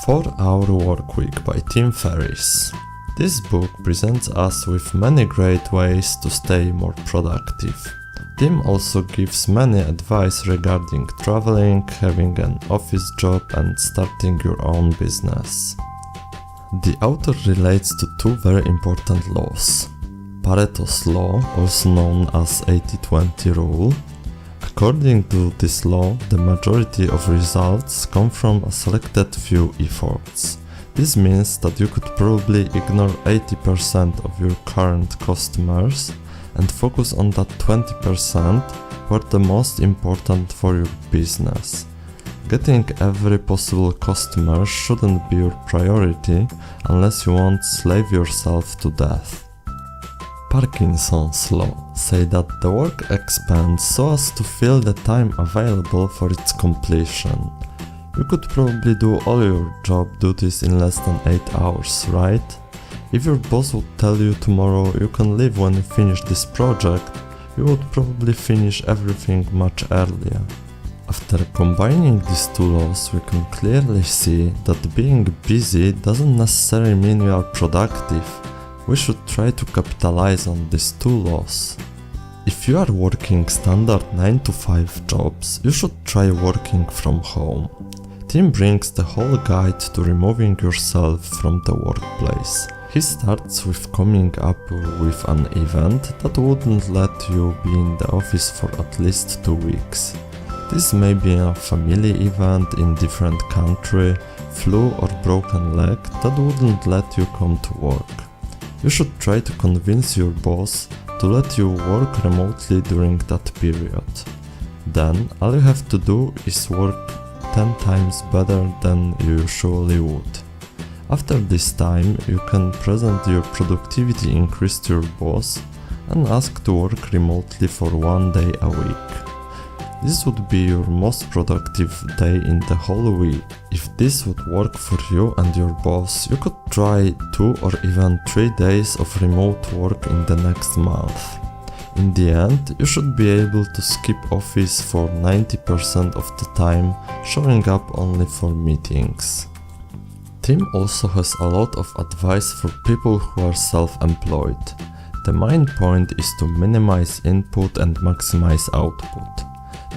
4-Hour Workweek by Tim Ferriss. This book presents us with many great ways to stay more productive. Tim also gives many advice regarding traveling, having an office job and starting your own business. The author relates to two very important laws. Pareto's law, also known as 80-20 rule. According to this law, the majority of results come from a selected few efforts. This means that you could probably ignore 80% of your current customers and focus on that 20% who are the most important for your business. Getting every possible customer shouldn't be your priority unless you won't slave yourself to death. Parkinson's law says that the work expands so as to fill the time available for its completion. You could probably do all your job duties in less than 8 hours, right? If your boss would tell you tomorrow you can leave when you finish this project, you would probably finish everything much earlier. After combining these two laws, we can clearly see that being busy doesn't necessarily mean you are productive. We should try to capitalize on these two laws. If you are working standard 9 to 5 jobs, you should try working from home. Tim brings the whole guide to removing yourself from the workplace. He starts with coming up with an event that wouldn't let you be in the office for at least 2 weeks. This may be a family event in different country, flu or broken leg that wouldn't let you come to work. You should try to convince your boss to let you work remotely during that period. Then all you have to do is work 10 times better than you usually would. After this time, you can present your productivity increase to your boss and ask to work remotely for 1 day a week. This would be your most productive day in the whole week. If this would work for you and your boss, you could try 2 or even 3 days of remote work in the next month. In the end, you should be able to skip office for 90% of the time, showing up only for meetings. Tim also has a lot of advice for people who are self-employed. The main point is to minimize input and maximize output.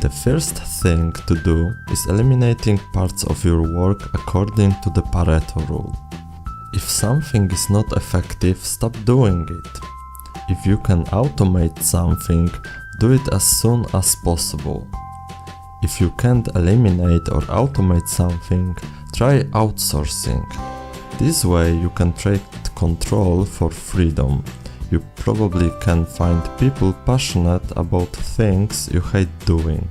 The first thing to do is eliminating parts of your work according to the Pareto rule. If something is not effective, stop doing it. If you can automate something, do it as soon as possible. If you can't eliminate or automate something, try outsourcing. This way you can trade control for freedom. You probably can find people passionate about things you hate doing.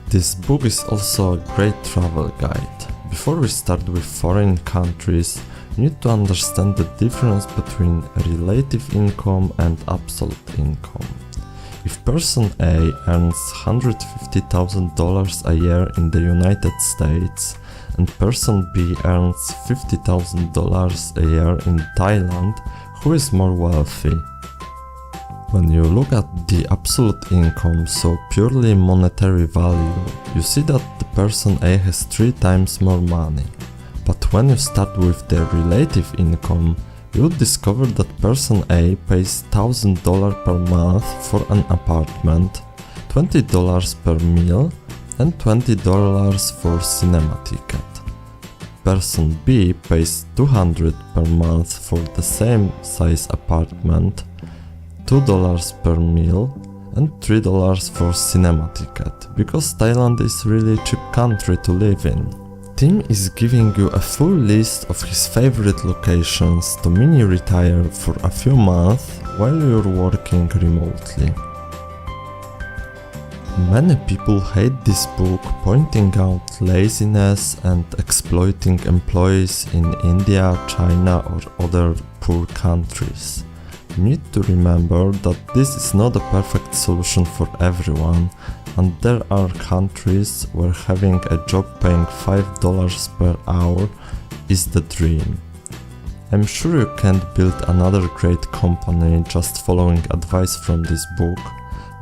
This book is also a great travel guide. Before we start with foreign countries, you need to understand the difference between relative income and absolute income. If person A earns $150,000 a year in the United States and person B earns $50,000 a year in Thailand, who is more wealthy? When you look at the absolute income, so purely monetary value, you see that the person A has 3 times more money. But when you start with the relative income, you will discover that person A pays $1,000 per month for an apartment, $20 per meal, and $20 for cinema ticket. Person B pays $200 per month for the same size apartment, $2 per meal and $3 for cinema ticket, because Thailand is really cheap country to live in. Tim is giving you a full list of his favorite locations to mini-retire for a few months while you're working remotely. Many people hate this book, pointing out laziness and exploiting employees in India, China or other poor countries. You need to remember that this is not a perfect solution for everyone, and there are countries where having a job paying $5 per hour is the dream. I'm sure you can't build another great company just following advice from this book,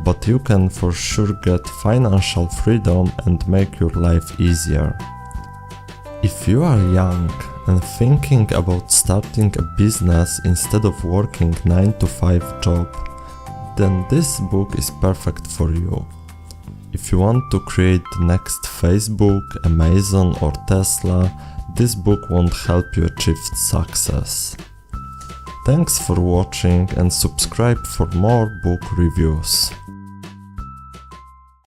but you can for sure get financial freedom and make your life easier. If you are young and thinking about starting a business instead of working 9 to 5 job, then this book is perfect for you. If you want to create the next Facebook, Amazon or Tesla, this book won't help you achieve success. Thanks for watching and subscribe for more book reviews.